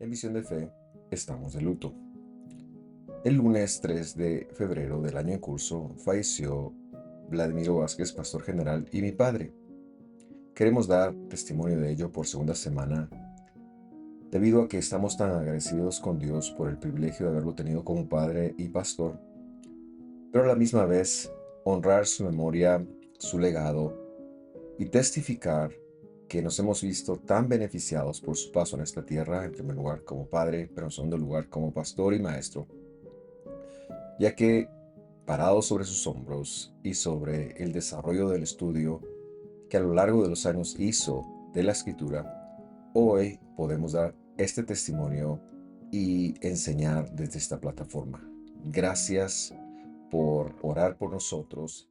En Visión de Fe, estamos de luto. El lunes 3 de febrero del año en curso falleció Vladimiro Vázquez, pastor general y mi padre. Queremos dar testimonio de ello por segunda semana, debido a que estamos tan agradecidos con Dios por el privilegio de haberlo tenido como padre y pastor, pero a la misma vez honrar su memoria, su legado y testificar que nos hemos visto tan beneficiados por su paso en esta tierra, en primer lugar como padre, pero en segundo lugar como pastor y maestro, ya que parado sobre sus hombros y sobre el desarrollo del estudio que a lo largo de los años hizo de la escritura, hoy podemos dar este testimonio y enseñar desde esta plataforma. Gracias por orar por nosotros.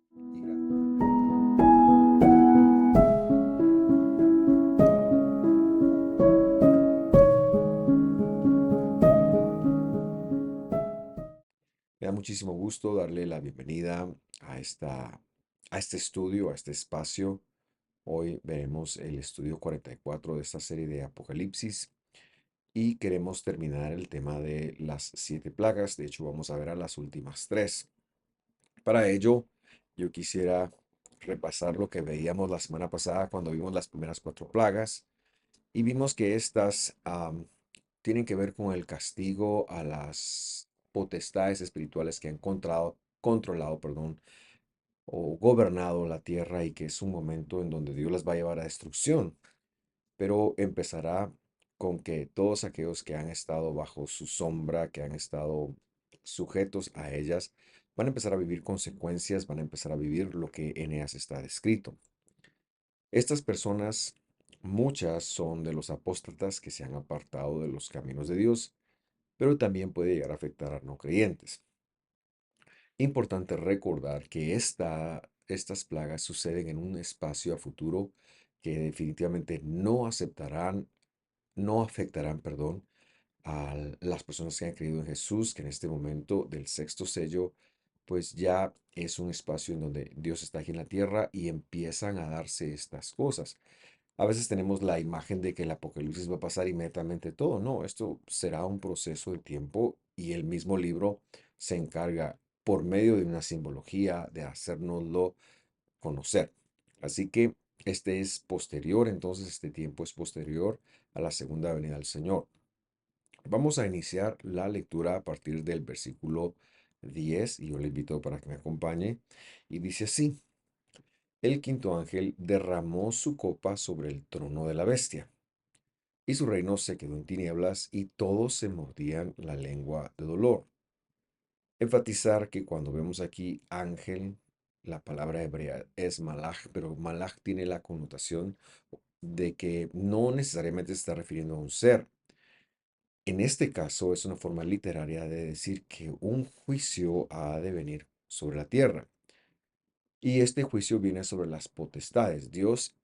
Me da muchísimo gusto darle la bienvenida a este estudio, a este espacio. Hoy veremos el estudio 44 de esta serie de Apocalipsis y queremos terminar el tema de las 7 plagas. De hecho, vamos a ver a las últimas 3. Para ello, yo quisiera repasar lo que veíamos la semana pasada cuando vimos las primeras 4 plagas y vimos que estas tienen que ver con el castigo a las potestades espirituales que han controlado, o gobernado la tierra, y que es un momento en donde Dios las va a llevar a destrucción, pero empezará con que todos aquellos que han estado bajo su sombra, que han estado sujetos a ellas, van a empezar a vivir consecuencias, van a empezar a vivir lo que en ellas está descrito. Estas personas, muchas son de los apóstatas que se han apartado de los caminos de Dios, pero también puede llegar a afectar a no creyentes. Importante recordar que estas plagas suceden en un espacio a futuro que definitivamente no afectarán, perdón, a las personas que han creído en Jesús, que en este momento del sexto sello, pues ya es un espacio en donde Dios está aquí en la tierra y empiezan a darse estas cosas. A veces tenemos la imagen de que el apocalipsis va a pasar inmediatamente todo. No, esto será un proceso de tiempo y el mismo libro se encarga por medio de una simbología de hacérnoslo conocer. Así que este es posterior, entonces este tiempo es posterior a la segunda venida del Señor. Vamos a iniciar la lectura a partir del versículo 10 y yo le invito para que me acompañe. Y dice así: el quinto ángel derramó su copa sobre el trono de la bestia, y su reino se quedó en tinieblas, y todos se mordían la lengua de dolor. Enfatizar que cuando vemos aquí ángel, la palabra hebrea es malach, pero malach tiene la connotación de que no necesariamente se está refiriendo a un ser. En este caso es una forma literaria de decir que un juicio ha de venir sobre la tierra. Y este juicio viene sobre las potestades. Dios,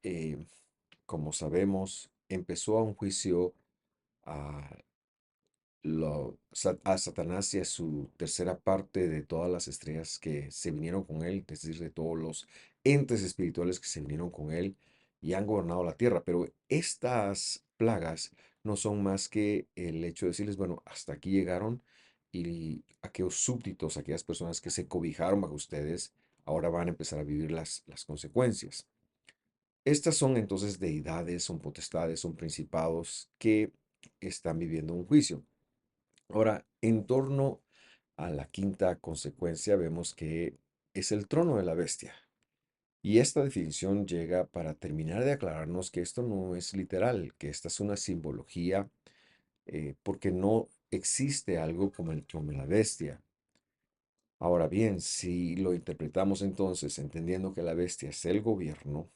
como sabemos, empezó a un juicio a, a Satanás y a su tercera parte de todas las estrellas que se vinieron con él, es decir, de todos los entes espirituales que se vinieron con él y han gobernado la tierra. Pero estas plagas no son más que el hecho de decirles, bueno, hasta aquí llegaron, y aquellos súbditos, aquellas personas que se cobijaron bajo ustedes, ahora van a empezar a vivir las consecuencias. Estas son entonces deidades, son potestades, son principados que están viviendo un juicio. Ahora, en torno a la quinta consecuencia, vemos que es el trono de la bestia. Y esta definición llega para terminar de aclararnos que esto no es literal, que esta es una simbología, porque no existe algo como el trono de la bestia. Ahora bien, si lo interpretamos entonces entendiendo que la bestia es el gobierno,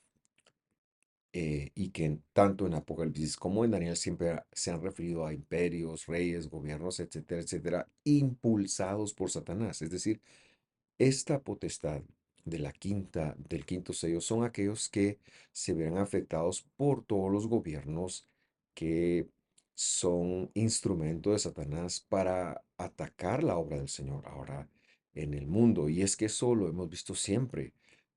y que tanto en Apocalipsis como en Daniel siempre se han referido a imperios, reyes, gobiernos, etcétera, etcétera, impulsados por Satanás. Es decir, esta potestad del quinto sello son aquellos que se verán afectados por todos los gobiernos que son instrumento de Satanás para atacar la obra del Señor ahora en el mundo. Y es que eso lo hemos visto siempre.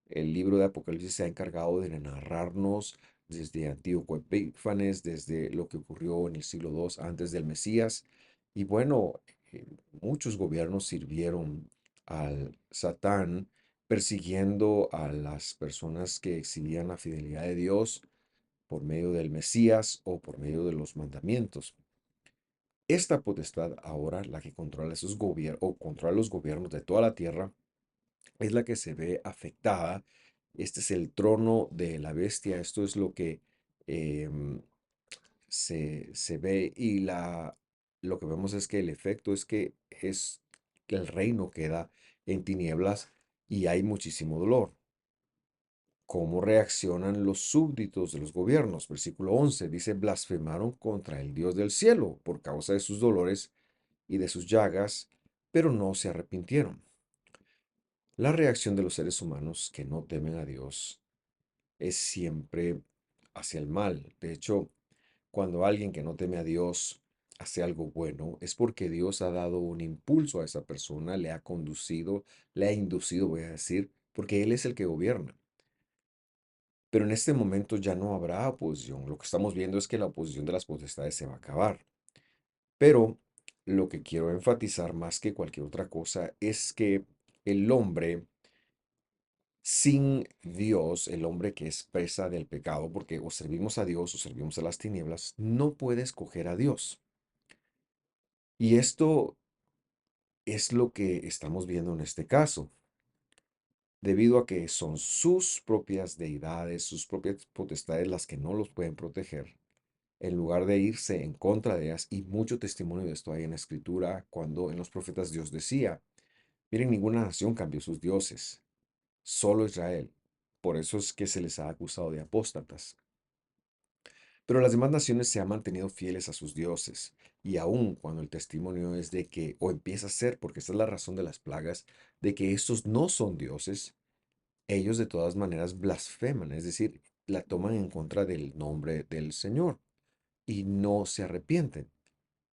El libro de Apocalipsis se ha encargado de narrarnos desde Antíoco Epífanes, desde lo que ocurrió en el siglo II antes del Mesías. Y bueno, eh, muchos gobiernos sirvieron al Satán persiguiendo a las personas que exhibían la fidelidad de Dios por medio del Mesías o por medio de los mandamientos. Esta potestad ahora, la que controla esos gobiernos o controla los gobiernos de toda la tierra, es la que se ve afectada. Este es el trono de la bestia. Esto es lo que em, se ve y lo que vemos es que el efecto es que el reino queda en tinieblas y hay muchísimo dolor. ¿Cómo reaccionan los súbditos de los gobiernos? Versículo 11 dice, blasfemaron contra el Dios del cielo por causa de sus dolores y de sus llagas, pero no se arrepintieron. La reacción de los seres humanos que no temen a Dios es siempre hacia el mal. De hecho, cuando alguien que no teme a Dios hace algo bueno, es porque Dios ha dado un impulso a esa persona, le ha conducido, le ha inducido, voy a decir, porque Él es el que gobierna. Pero en este momento ya no habrá oposición. Lo que estamos viendo es que la oposición de las potestades se va a acabar. Pero lo que quiero enfatizar más que cualquier otra cosa es que el hombre sin Dios, el hombre que es presa del pecado, porque o servimos a Dios o servimos a las tinieblas, no puede escoger a Dios. Y esto es lo que estamos viendo en este caso, debido a que son sus propias deidades, sus propias potestades las que no los pueden proteger, en lugar de irse en contra de ellas, y mucho testimonio de esto hay en la escritura, cuando en los profetas Dios decía, miren, ninguna nación cambió sus dioses, solo Israel. Por eso es que se les ha acusado de apóstatas. Pero las demás naciones se han mantenido fieles a sus dioses, y aun cuando el testimonio es de que, o empieza a ser, porque esta es la razón de las plagas, de que estos no son dioses, ellos de todas maneras blasfeman, es decir, la toman en contra del nombre del Señor y no se arrepienten.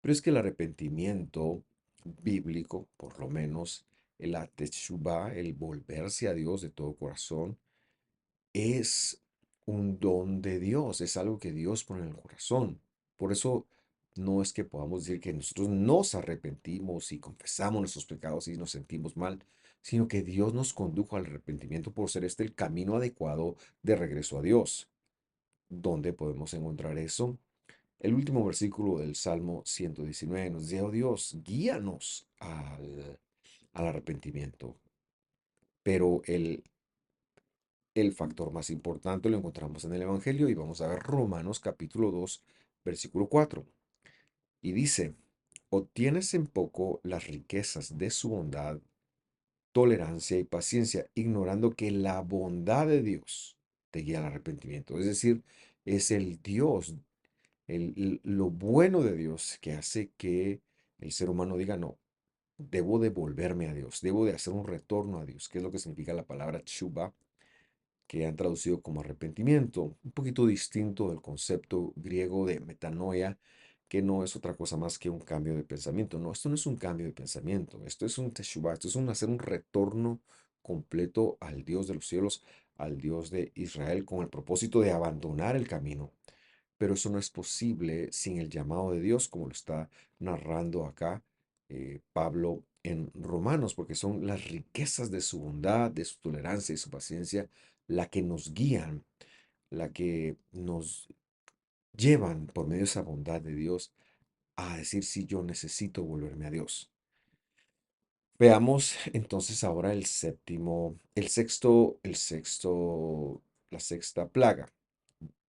Pero es que el arrepentimiento bíblico, por lo menos el teshuvah, el volverse a Dios de todo corazón, es un don de Dios, es algo que Dios pone en el corazón. Por eso no es que podamos decir que nosotros nos arrepentimos y confesamos nuestros pecados y nos sentimos mal, sino que Dios nos condujo al arrepentimiento por ser este el camino adecuado de regreso a Dios. ¿Dónde podemos encontrar eso? El último versículo del Salmo 119 nos dice, oh Dios, guíanos al arrepentimiento. Pero el factor más importante lo encontramos en el Evangelio y vamos a ver Romanos capítulo 2, versículo 4. Y dice, obtienes en poco las riquezas de su bondad, tolerancia y paciencia, ignorando que la bondad de Dios te guía al arrepentimiento. Es decir, es el Dios, lo bueno de Dios que hace que el ser humano diga, no, debo devolverme a Dios, debo de hacer un retorno a Dios, que es lo que significa la palabra tshuva, que han traducido como arrepentimiento, un poquito distinto del concepto griego de metanoia, que no es otra cosa más que un cambio de pensamiento. No, esto no es un cambio de pensamiento, esto es un teshuvah, esto es hacer un retorno completo al Dios de los cielos, al Dios de Israel, con el propósito de abandonar el camino. Pero eso no es posible sin el llamado de Dios, como lo está narrando acá Pablo en Romanos, porque son las riquezas de su bondad, de su tolerancia y su paciencia, la que nos guían, la que nos llevan por medio de esa bondad de Dios a decir si yo necesito volverme a Dios. Veamos entonces ahora la sexta plaga.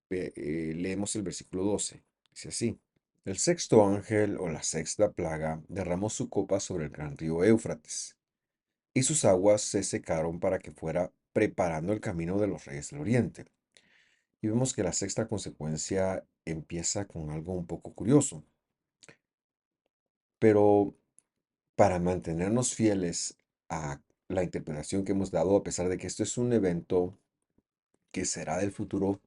Leemos el versículo 12. Dice así. El sexto ángel o la sexta plaga derramó su copa sobre el gran río Éufrates, y sus aguas se secaron para que fuera preparando el camino de los reyes del oriente. Y vemos que la sexta consecuencia empieza con algo un poco curioso, pero para mantenernos fieles a la interpretación que hemos dado, a pesar de que esto es un evento que será del futuro,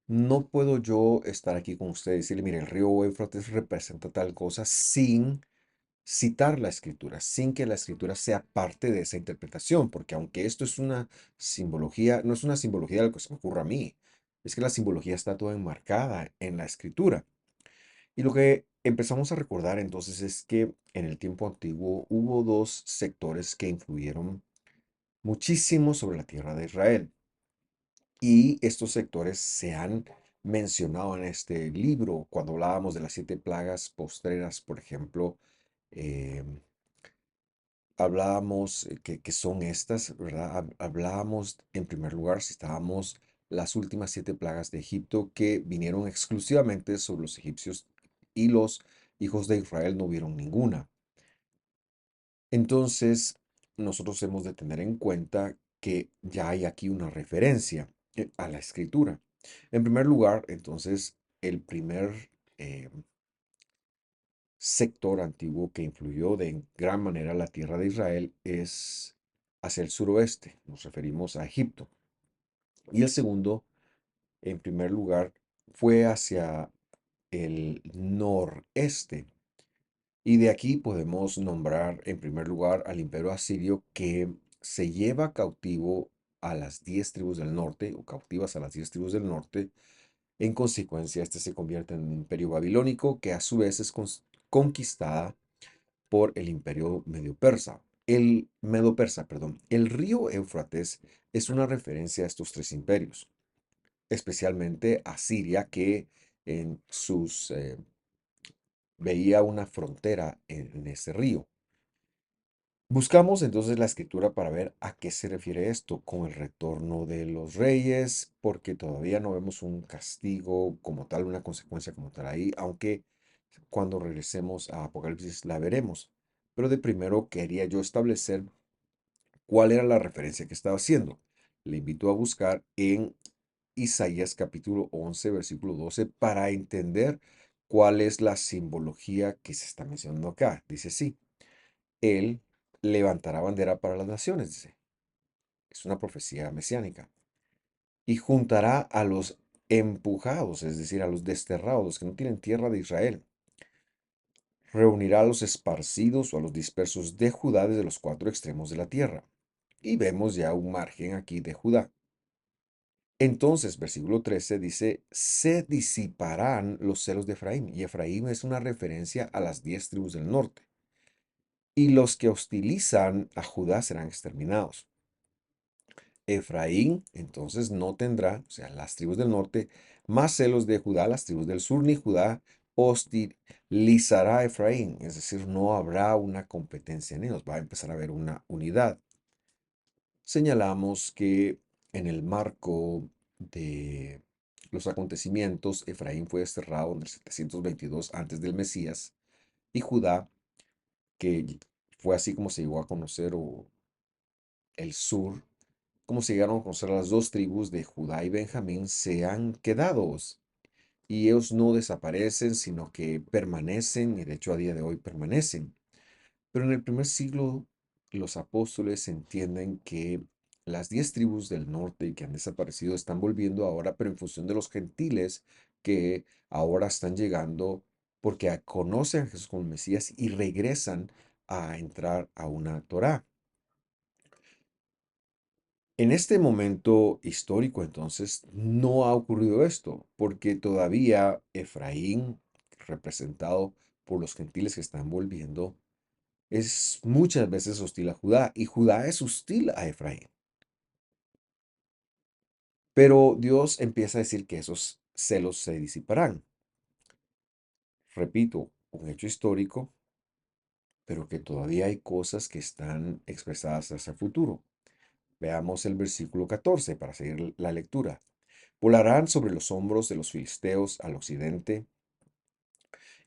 no puedo yo estar aquí con usted y decirle, mire, el río Éufrates representa tal cosa sin citar la escritura, sin que la escritura sea parte de esa interpretación, porque aunque esto es una simbología, no es una simbología de lo que se me ocurra a mí, es que la simbología está toda enmarcada en la escritura. Y lo que empezamos a recordar entonces es que en el tiempo antiguo hubo dos sectores que influyeron muchísimo sobre la tierra de Israel. Y estos sectores se han mencionado en este libro. Cuando hablábamos de las 7 plagas postreras, por ejemplo, em, hablábamos que son estas, ¿verdad? Hablábamos en primer lugar si estábamos las últimas 7 plagas de Egipto que vinieron exclusivamente sobre los egipcios y los hijos de Israel no vieron ninguna. Entonces, nosotros hemos de tener en cuenta que ya hay aquí una referencia a la escritura. En primer lugar, entonces, el primer eh, sector antiguo que influyó de gran manera la tierra de Israel es hacia el suroeste. Nos referimos a Egipto. Y el segundo, en primer lugar, fue hacia el noreste. Y de aquí podemos nombrar en primer lugar al imperio asirio que se lleva cautivo a las 10 tribus del norte o cautivas a las 10 tribus del norte. En consecuencia, este se convierte en un imperio babilónico que a su vez es conquistada por el imperio medio persa. El medo persa, perdón. El río Éufrates es una referencia a estos tres imperios, especialmente a Siria que en sus veía una frontera en ese río. Buscamos entonces la escritura para ver a qué se refiere esto con el retorno de los reyes, porque todavía no vemos un castigo como tal, una consecuencia como tal ahí, aunque cuando regresemos a Apocalipsis la veremos. Pero de primero quería yo establecer cuál era la referencia que estaba haciendo. Le invito a buscar en Isaías capítulo 11, versículo 12, para entender cuál es la simbología que se está mencionando acá. Dice así. Él levantará bandera para las naciones, dice. Es una profecía mesiánica. Y juntará a los empujados, es decir, a los desterrados, los que no tienen tierra de Israel. Reunirá a los esparcidos o a los dispersos de Judá desde los 4 extremos de la tierra. Y vemos ya un margen aquí de Judá. Entonces, versículo 13 dice, se disiparán los celos de Efraín. Y Efraín es una referencia a las 10 tribus del norte. Y los que hostilizan a Judá serán exterminados. Efraín entonces no tendrá, o sea, las tribus del norte, más celos de Judá, las tribus del sur, ni Judá hostilizará a Efraín, es decir, no habrá una competencia en ellos, va a empezar a haber una unidad. Señalamos que en el marco de los acontecimientos, Efraín fue desterrado en el 722 antes del Mesías y Judá, que fue así como se llegó a conocer el sur, como se llegaron a conocer las dos tribus de Judá y Benjamín, se han quedado. Y ellos no desaparecen, sino que permanecen, y de hecho a día de hoy permanecen. Pero en el primer siglo los apóstoles entienden que las 10 tribus del norte que han desaparecido están volviendo ahora, pero en función de los gentiles que ahora están llegando porque conocen a Jesús como el Mesías y regresan a entrar a una Torá. En este momento histórico, entonces, no ha ocurrido esto, porque todavía Efraín, representado por los gentiles que están volviendo, es muchas veces hostil a Judá, y Judá es hostil a Efraín. Pero Dios empieza a decir que esos celos se disiparán. Repito, un hecho histórico, pero que todavía hay cosas que están expresadas hacia el futuro. Veamos el versículo 14 para seguir la lectura. Volarán sobre los hombros de los filisteos al occidente,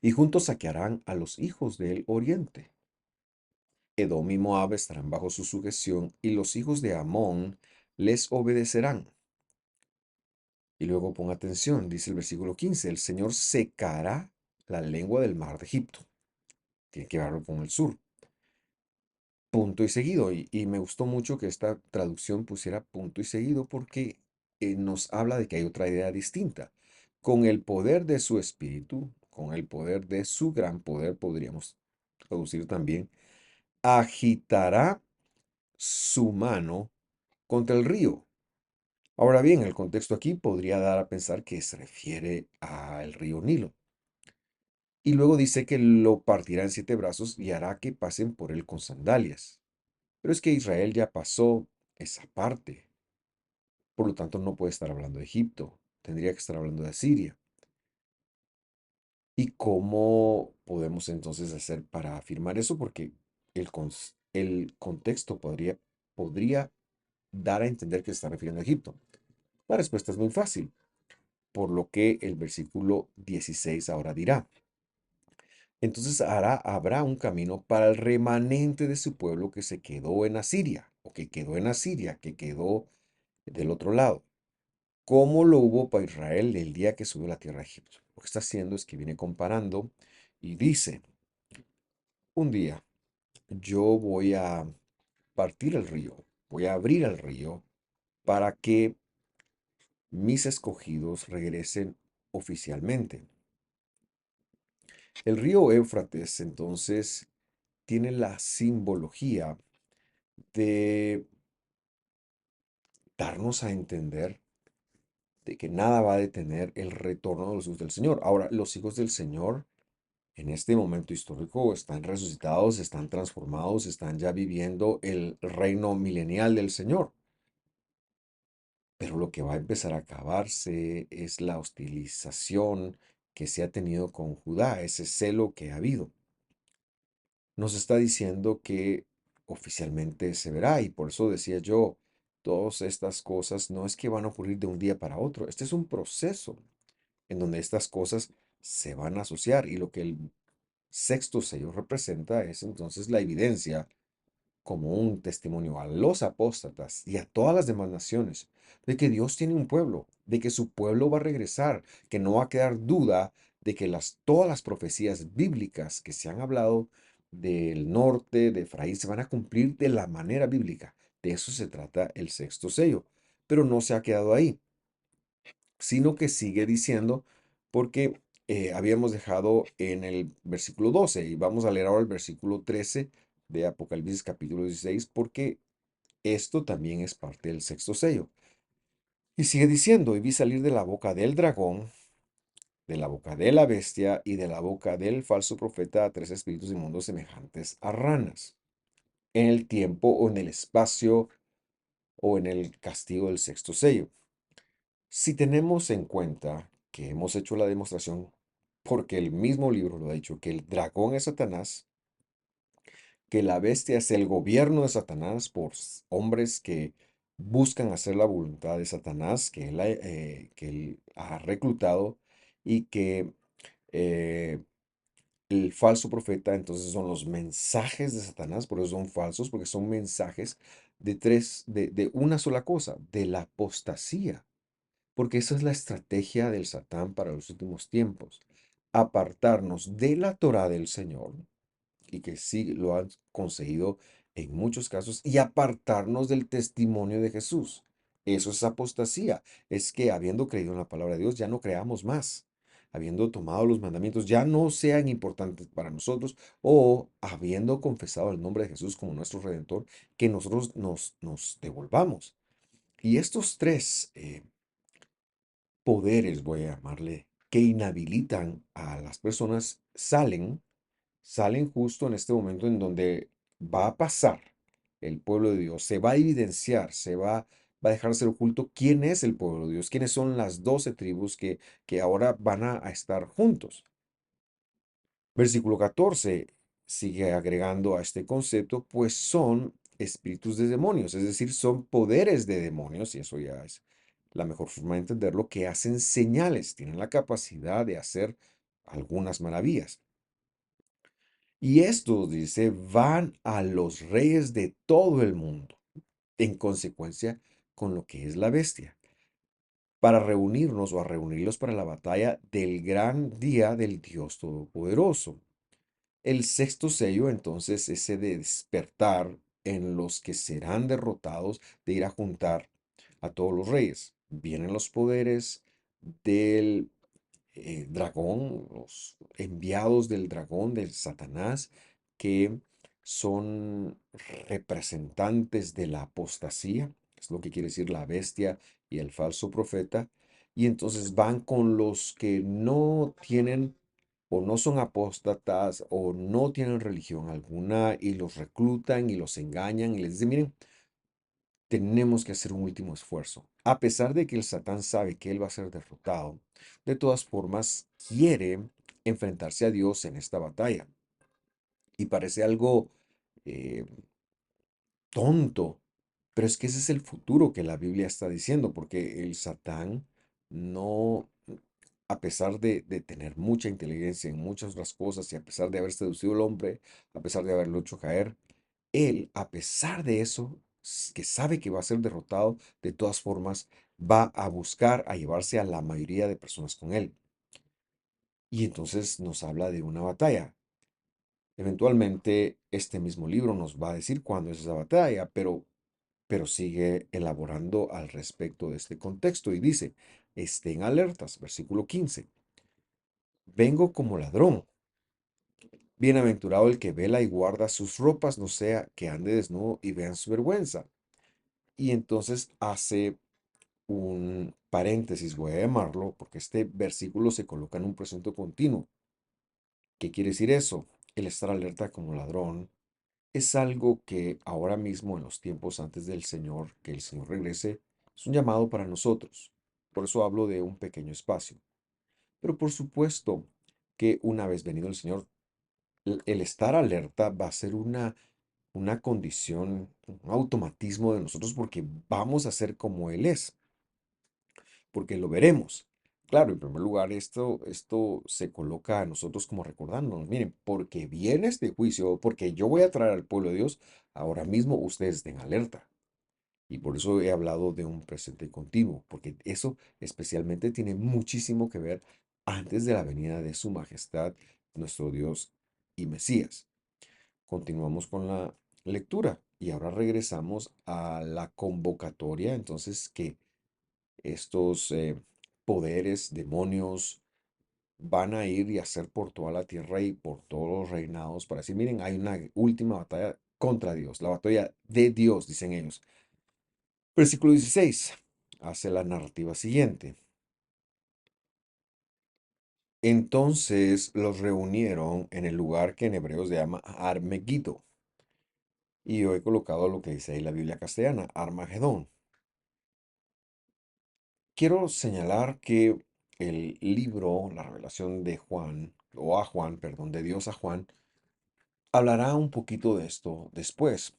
y juntos saquearán a los hijos del oriente. Edom y Moab estarán bajo su sujeción, y los hijos de Amón les obedecerán. Y luego pon atención, dice el versículo 15, el Señor secará la lengua del mar de Egipto. Tiene que verlo con el sur. Punto y seguido. Y me gustó mucho que esta traducción pusiera punto y seguido porque nos habla de que hay otra idea distinta. Con el poder de su espíritu, con el poder de su gran poder, podríamos traducir también, agitará su mano contra el río. Ahora bien, el contexto aquí podría dar a pensar que se refiere al río Nilo. Y luego dice que lo partirá en 7 brazos y hará que pasen por él con sandalias. Pero es que Israel ya pasó esa parte. Por lo tanto, no puede estar hablando de Egipto. Tendría que estar hablando de Asiria. ¿Y cómo podemos entonces hacer para afirmar eso? Porque el contexto podría dar a entender que se está refiriendo a Egipto. La respuesta es muy fácil, por lo que el versículo 16 ahora dirá. Entonces habrá un camino para el remanente de su pueblo que se quedó en Asiria, o que quedó en Asiria, que quedó del otro lado. ¿Cómo lo hubo para Israel el día que subió a la tierra de Egipto? Lo que está haciendo es que viene comparando y dice, un día yo voy a partir el río, voy a abrir el río para que mis escogidos regresen oficialmente. El río Éufrates entonces tiene la simbología de darnos a entender de que nada va a detener el retorno de los hijos del Señor. Ahora, los hijos del Señor en este momento histórico están resucitados, están transformados, están ya viviendo el reino milenial del Señor. Pero lo que va a empezar a acabarse es la hostilización que se ha tenido con Judá, ese celo que ha habido. Nos está diciendo que oficialmente se verá y por eso decía yo, todas estas cosas no es que van a ocurrir de un día para otro, este es un proceso en donde estas cosas se van a asociar y lo que el sexto sello representa es entonces la evidencia como un testimonio a los apóstatas y a todas las demás naciones de que Dios tiene un pueblo, de que su pueblo va a regresar, que no va a quedar duda de que todas las profecías bíblicas que se han hablado del norte, de Efraín, se van a cumplir de la manera bíblica. De eso se trata el sexto sello. Pero no se ha quedado ahí, sino que sigue diciendo, porque habíamos dejado en el versículo 12 y vamos a leer ahora el versículo 13 de Apocalipsis capítulo 16, porque esto también es parte del sexto sello. Y sigue diciendo, y vi salir de la boca del dragón, de la boca de la bestia y de la boca del falso profeta a 3 espíritus inmundos semejantes a ranas, en el tiempo o en el espacio o en el castigo del sexto sello. Si tenemos en cuenta que hemos hecho la demostración, porque el mismo libro lo ha dicho, que el dragón es Satanás, que la bestia es el gobierno de Satanás por hombres que buscan hacer la voluntad de Satanás, que él ha reclutado, y que eh, el falso profeta entonces son los mensajes de Satanás, por eso son falsos, porque son mensajes de una sola cosa, de la apostasía. Porque esa es la estrategia del Satán para los últimos tiempos. Apartarnos de la Torah del Señor, y que sí lo han conseguido en muchos casos, y apartarnos del testimonio de Jesús. Eso es apostasía. Es que habiendo creído en la palabra de Dios, ya no creamos más. Habiendo tomado los mandamientos, ya no sean importantes para nosotros, o habiendo confesado el nombre de Jesús como nuestro Redentor, que nosotros nos devolvamos. Y estos tres poderes, voy a llamarle, que inhabilitan a las personas, salen justo en este momento en donde va a pasar el pueblo de Dios, se va a evidenciar, va a dejar de ser oculto quién es el pueblo de Dios, quiénes son las 12 tribus que ahora van a estar juntos. Versículo 14 sigue agregando a este concepto, pues son espíritus de demonios, es decir, son poderes de demonios, y eso ya es la mejor forma de entenderlo, que hacen señales, tienen la capacidad de hacer algunas maravillas. Y estos, dice, van a los reyes de todo el mundo, en consecuencia con lo que es la bestia, para reunirnos o a reunirlos para la batalla del gran día del Dios Todopoderoso. El sexto sello, entonces, ese de despertar en los que serán derrotados, de ir a juntar a todos los reyes. Vienen los poderes del dragón, los enviados del dragón, del Satanás, que son representantes de la apostasía, es lo que quiere decir la bestia y el falso profeta, y entonces van con los que no tienen o no son apóstatas o no tienen religión alguna y los reclutan y los engañan y les dicen, miren, tenemos que hacer un último esfuerzo. A pesar de que el Satán sabe que él va a ser derrotado, de todas formas quiere enfrentarse a Dios en esta batalla. Y parece algo eh, tonto, pero es que ese es el futuro que la Biblia está diciendo, porque el Satán no, a pesar de tener mucha inteligencia en muchas otras cosas y a pesar de haber seducido al hombre, a pesar de haberlo hecho caer, él, a pesar de eso, que sabe que va a ser derrotado, de todas formas, va a buscar a llevarse a la mayoría de personas con él. Y entonces nos habla de una batalla. Eventualmente, este mismo libro nos va a decir cuándo es esa batalla, pero sigue elaborando al respecto de este contexto y dice, estén alertas, versículo 15, vengo como ladrón. Bienaventurado el que vela y guarda sus ropas, no sea que ande desnudo y vean su vergüenza. Y entonces hace un paréntesis, voy a llamarlo, porque este versículo se coloca en un presente continuo. ¿Qué quiere decir eso? El estar alerta como ladrón es algo que ahora mismo, en los tiempos antes del Señor, que el Señor regrese, es un llamado para nosotros. Por eso hablo de un pequeño espacio. Pero por supuesto que una vez venido el Señor, el estar alerta va a ser una condición, un automatismo de nosotros porque vamos a ser como Él es, porque lo veremos. Claro, en primer lugar, esto se coloca a nosotros como recordándonos, miren, porque viene este juicio, porque yo voy a traer al pueblo de Dios, ahora mismo ustedes estén alerta. Y por eso he hablado de un presente continuo, porque eso especialmente tiene muchísimo que ver antes de la venida de su majestad, nuestro Dios y Mesías. Continuamos con la lectura y ahora regresamos a la convocatoria, entonces que estos poderes, demonios, van a ir y hacer por toda la tierra y por todos los reinados para decir, miren, hay una última batalla contra Dios, la batalla de Dios, dicen ellos. Versículo 16 hace la narrativa siguiente. Entonces los reunieron en el lugar que en hebreo se llama Armegiddo. Y yo he colocado lo que dice ahí la Biblia castellana, Armagedón. Quiero señalar que el libro, la revelación de Juan, o a Juan, perdón, de Dios a Juan, hablará un poquito de esto después.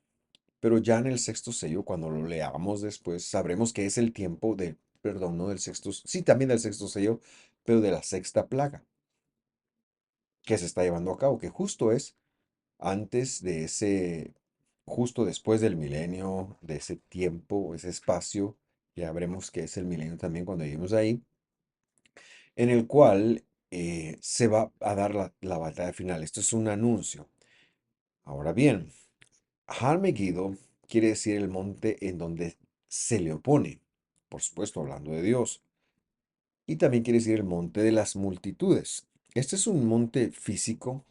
Pero ya en el sexto sello, cuando lo leamos después, sabremos que es el tiempo de, perdón, no del sexto, sí, también del sexto sello, pero de la sexta plaga que se está llevando a cabo, que justo es antes de ese, justo después del milenio, de ese tiempo, ese espacio, ya veremos que es el milenio también cuando lleguemos ahí, en el cual se va a dar la batalla final. Esto es un anuncio. Ahora bien, Har Megiddo quiere decir el monte en donde se le opone, por supuesto hablando de Dios, y también quiere decir el monte de las multitudes. Este es un monte físico,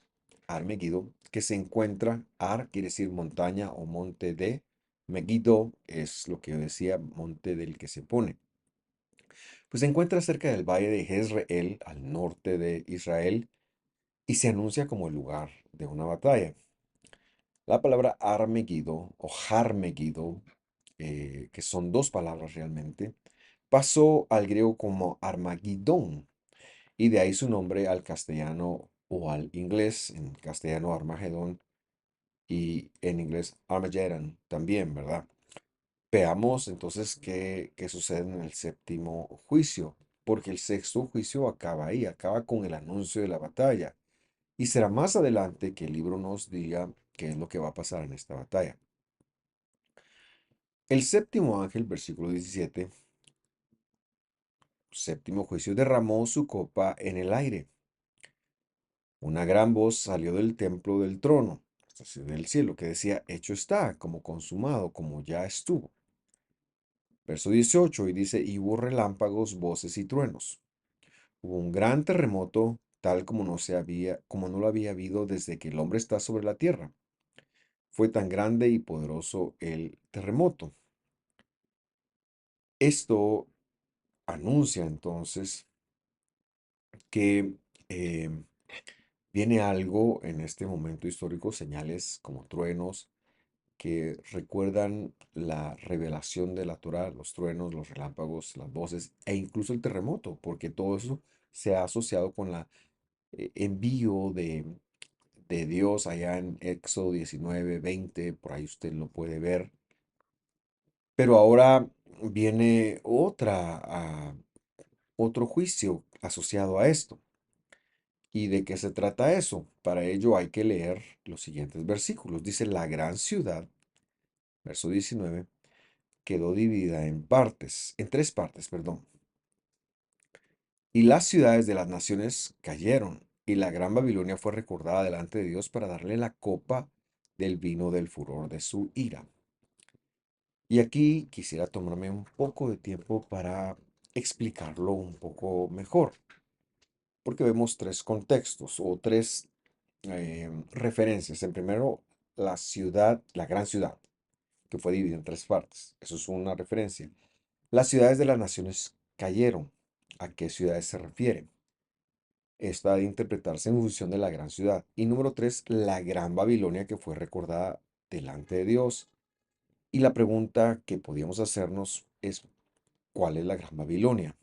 Har Megiddo, que se encuentra, Ar quiere decir montaña o monte de, Megiddo es lo que yo decía, monte del que se pone. Pues se encuentra cerca del valle de Jezreel, al norte de Israel, y se anuncia como el lugar de una batalla. La palabra Armegido o Harmegido, que son dos palabras realmente, pasó al griego como Armagedón y de ahí su nombre al castellano o al inglés, en castellano Armagedón y en inglés Armageddon también, ¿verdad? Veamos entonces qué sucede en el séptimo juicio, porque el sexto juicio acaba ahí, acaba con el anuncio de la batalla. Y será más adelante que el libro nos diga qué es lo que va a pasar en esta batalla. El séptimo ángel, versículo 17, séptimo juicio, derramó su copa en el aire. Una gran voz salió del templo del trono, es decir, del cielo, que decía, hecho está, como consumado, como ya estuvo. Verso 18, y dice, y hubo relámpagos, voces y truenos. Hubo un gran terremoto, tal como como no lo había habido desde que el hombre está sobre la tierra. Fue tan grande y poderoso el terremoto. Esto anuncia entonces que eh, viene algo en este momento histórico, señales como truenos que recuerdan la revelación de la Torá, los truenos, los relámpagos, las voces e incluso el terremoto, porque todo eso se ha asociado con la envío de Dios allá en Éxodo 19:20, por ahí usted lo puede ver. Pero ahora viene otro juicio asociado a esto. ¿Y de qué se trata eso? Para ello hay que leer los siguientes versículos. Dice, la gran ciudad, verso 19, quedó dividida en partes, en tres partes, perdón. Y las ciudades de las naciones cayeron, y la gran Babilonia fue recordada delante de Dios para darle la copa del vino del furor de su ira. Y aquí quisiera tomarme un poco de tiempo para explicarlo un poco mejor, porque vemos tres contextos o tres referencias. En primero, la ciudad, la gran ciudad, que fue dividida en tres partes. Eso es una referencia. Las ciudades de las naciones cayeron. ¿A qué ciudades se refiere? Esta ha de interpretarse en función de la gran ciudad. Y número tres, la gran Babilonia que fue recordada delante de Dios. Y la pregunta que podíamos hacernos es, ¿cuál es la gran Babilonia?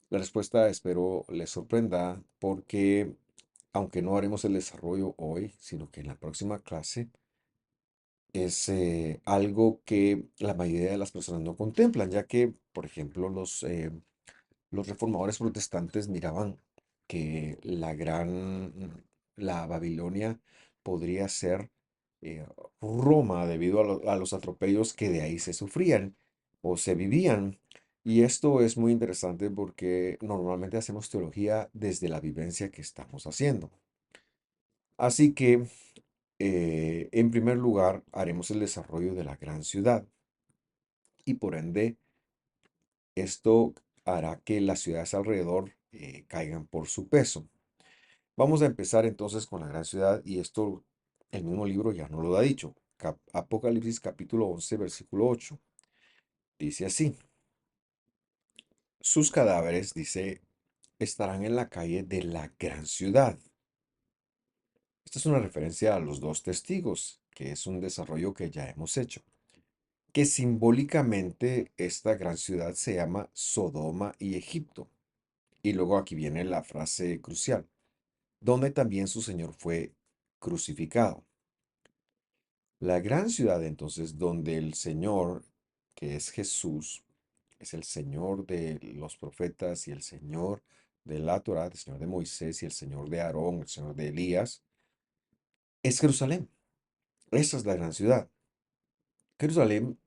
La respuesta espero les sorprenda porque, aunque no haremos el desarrollo hoy, sino que en la próxima clase, es algo que la mayoría de las personas no contemplan, ya que, por ejemplo, los reformadores protestantes miraban que la Babilonia podría ser eh, Roma debido a los atropellos que de ahí se sufrían o se vivían. Y esto es muy interesante porque normalmente hacemos teología desde la vivencia que estamos haciendo. Así que, en primer lugar, haremos el desarrollo de la gran ciudad y por ende esto hará que las ciudades alrededor caigan por su peso. Vamos a empezar entonces con la gran ciudad y esto el mismo libro ya no lo ha dicho. Apocalipsis capítulo 11 versículo 8. Dice así, sus cadáveres, dice, estarán en la calle de la gran ciudad. Esta es una referencia a los dos testigos, que es un desarrollo que ya hemos hecho, que simbólicamente esta gran ciudad se llama Sodoma y Egipto. Y luego aquí viene la frase crucial, donde también su Señor fue crucificado. La gran ciudad entonces donde el Señor, que es Jesús, es el Señor de los profetas y el Señor de la Torá, el Señor de Moisés y el Señor de Aarón, el Señor de Elías, es Jerusalén. Esa es la gran ciudad. Jerusalén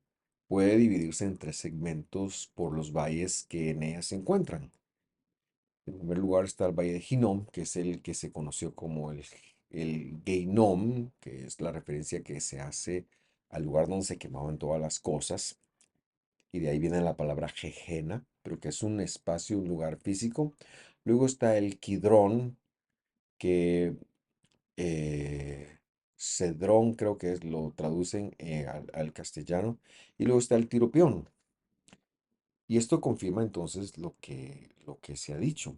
puede dividirse en tres segmentos por los valles que en ella se encuentran. En primer lugar está el valle de Hinnom, que es el que se conoció como el Geinom, que es la referencia que se hace al lugar donde se quemaban todas las cosas. Y de ahí viene la palabra Jejena, pero que es un espacio, un lugar físico. Luego está el Kidrón, que Cedrón creo que lo traducen al castellano. Y luego está el Tiropión. Y esto confirma entonces lo que se ha dicho.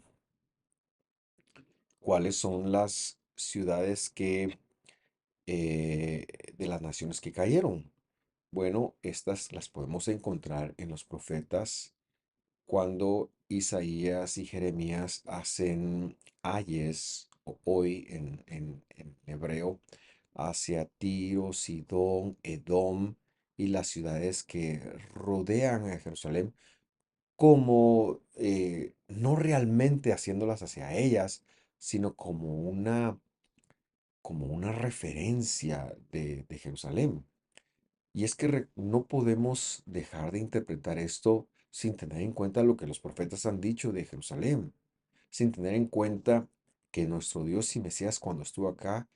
¿Cuáles son las ciudades eh, de las naciones que cayeron? Bueno, estas las podemos encontrar en los profetas cuando Isaías y Jeremías hacen ayes, o hoy en hebreo, hacia Tiro, Sidón, Edom y las ciudades que rodean a Jerusalén, como no realmente haciéndolas hacia ellas, sino como una referencia de Jerusalén. Y es que no podemos dejar de interpretar esto sin tener en cuenta lo que los profetas han dicho de Jerusalén, sin tener en cuenta que nuestro Dios y Mesías cuando estuvo acá,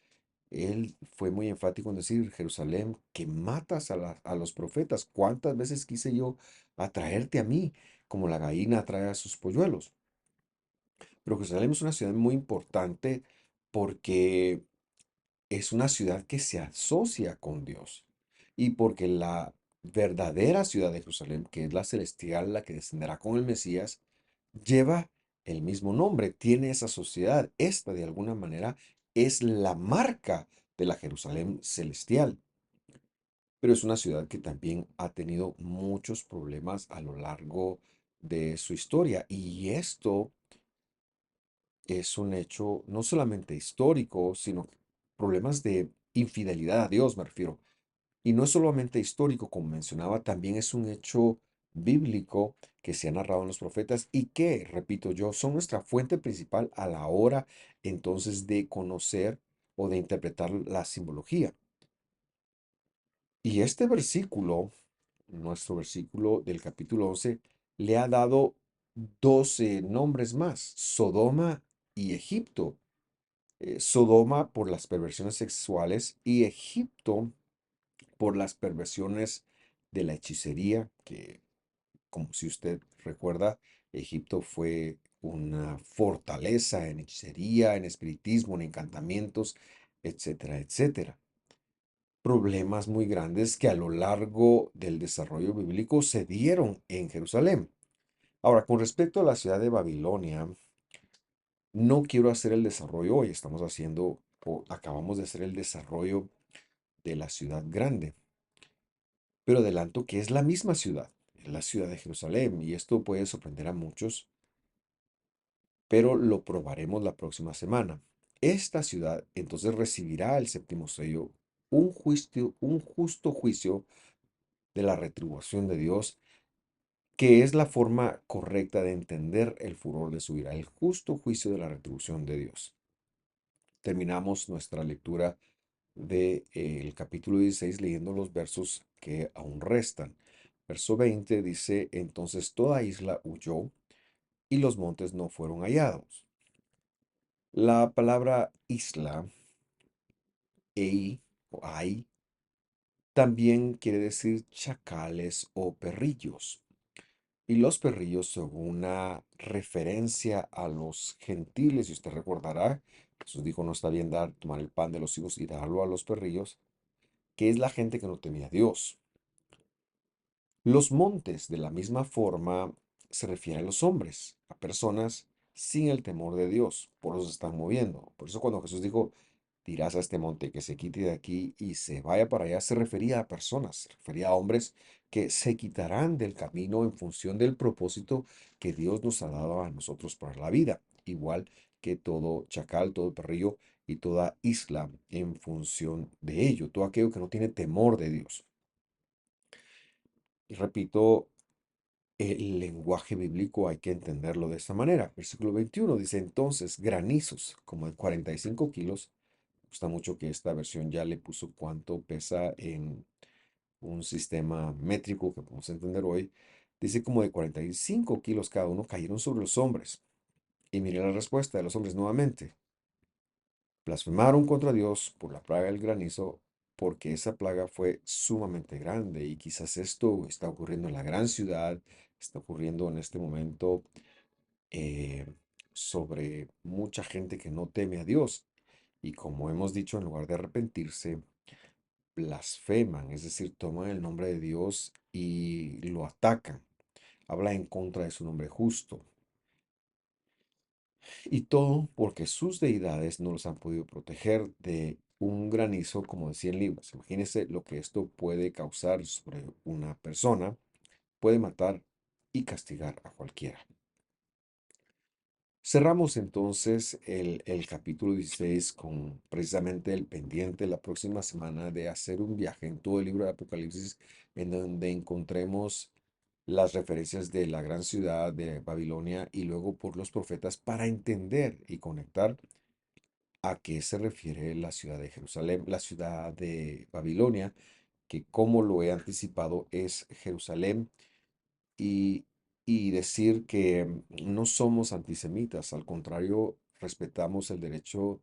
él fue muy enfático en decir, Jerusalén, que matas a los profetas. ¿Cuántas veces quise yo atraerte a mí, como la gallina atrae a sus polluelos? Pero Jerusalén es una ciudad muy importante porque es una ciudad que se asocia con Dios y porque la verdadera ciudad de Jerusalén, que es la celestial, la que descenderá con el Mesías, lleva el mismo nombre, tiene esa sociedad. Esta, de alguna manera, es la marca de la Jerusalén celestial. Pero es una ciudad que también ha tenido muchos problemas a lo largo de su historia. Y esto es un hecho no solamente histórico, sino problemas de infidelidad a Dios, me refiero. Y no es solamente histórico, como mencionaba, también es un hecho bíblico que se ha narrado en los profetas y que, repito yo, son nuestra fuente principal a la hora entonces de conocer o de interpretar la simbología. Y este versículo, nuestro versículo del capítulo 11, le ha dado 12 nombres más, Sodoma y Egipto. Sodoma por las perversiones sexuales y Egipto por las perversiones de la hechicería, que como si usted recuerda, Egipto fue una fortaleza en hechicería, en espiritismo, en encantamientos, etcétera, etcétera. Problemas muy grandes que a lo largo del desarrollo bíblico se dieron en Jerusalén. Ahora, con respecto a la ciudad de Babilonia, no quiero hacer el desarrollo hoy, estamos haciendo o acabamos de hacer el desarrollo de la ciudad grande, pero adelanto que es la misma ciudad, es la ciudad de Jerusalén, y esto puede sorprender a muchos, pero lo probaremos la próxima semana. Esta ciudad entonces recibirá el séptimo sello, un justo juicio de la retribución de Dios, que es la forma correcta de entender el furor de su ira, el justo juicio de la retribución de Dios. Terminamos nuestra lectura del capítulo 16 leyendo los versos que aún restan. Verso 20 dice, entonces toda isla huyó y los montes no fueron hallados. La palabra isla, ei o ay, también quiere decir chacales o perrillos. Y los perrillos son una referencia a los gentiles. Y usted recordará, Jesús dijo, no está bien tomar el pan de los hijos y darlo a los perrillos, que es la gente que no temía a Dios. Los montes, de la misma forma, se refiere a los hombres, a personas sin el temor de Dios. Por eso se están moviendo. Por eso cuando Jesús dijo, dirás a este monte que se quite de aquí y se vaya para allá, se refería a personas, se refería a hombres que se quitarán del camino en función del propósito que Dios nos ha dado a nosotros para la vida. Igual que todo chacal, todo perrillo y toda isla en función de ello, todo aquello que no tiene temor de Dios. Y repito, el lenguaje bíblico hay que entenderlo de esta manera. Versículo 21 dice entonces granizos como de 45 kilos. Me gusta mucho que esta versión ya le puso cuánto pesa en un sistema métrico que podemos entender hoy. Dice como de 45 kilos cada uno cayeron sobre los hombres. Y mire la respuesta de los hombres nuevamente. Blasfemaron contra Dios por la plaga del granizo, porque esa plaga fue sumamente grande y quizás esto está ocurriendo en la gran ciudad, está ocurriendo en este momento eh, sobre mucha gente que no teme a Dios. Y como hemos dicho, en lugar de arrepentirse, blasfeman, es decir, toman el nombre de Dios y lo atacan. Habla en contra de su nombre justo. Y todo porque sus deidades no los han podido proteger de un granizo como de 100 libras. Imagínense lo que esto puede causar sobre una persona. Puede matar y castigar a cualquiera. Cerramos entonces el capítulo 16 con precisamente el pendiente la próxima semana de hacer un viaje en todo el libro de Apocalipsis en donde encontremos las referencias de la gran ciudad de Babilonia y luego por los profetas para entender y conectar a qué se refiere la ciudad de Jerusalén, la ciudad de Babilonia, que como lo he anticipado es Jerusalén y, y decir que no somos antisemitas, al contrario, respetamos el derecho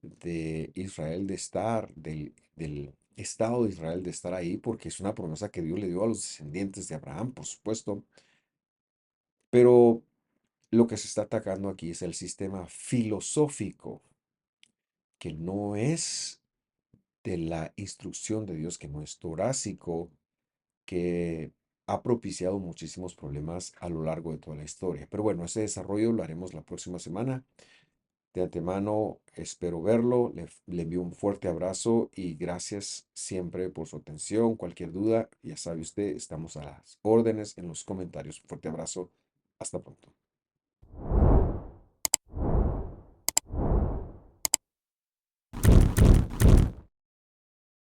de Israel de estar, del Estado de Israel de estar ahí, porque es una promesa que Dios le dio a los descendientes de Abraham, por supuesto, pero lo que se está atacando aquí es el sistema filosófico, que no es de la instrucción de Dios, que no es torásico, que ha propiciado muchísimos problemas a lo largo de toda la historia. Pero bueno, ese desarrollo lo haremos la próxima semana. De antemano, espero verlo. Le envío un fuerte abrazo y gracias siempre por su atención. Cualquier duda, ya sabe usted, estamos a las órdenes en los comentarios. Un fuerte abrazo. Hasta pronto.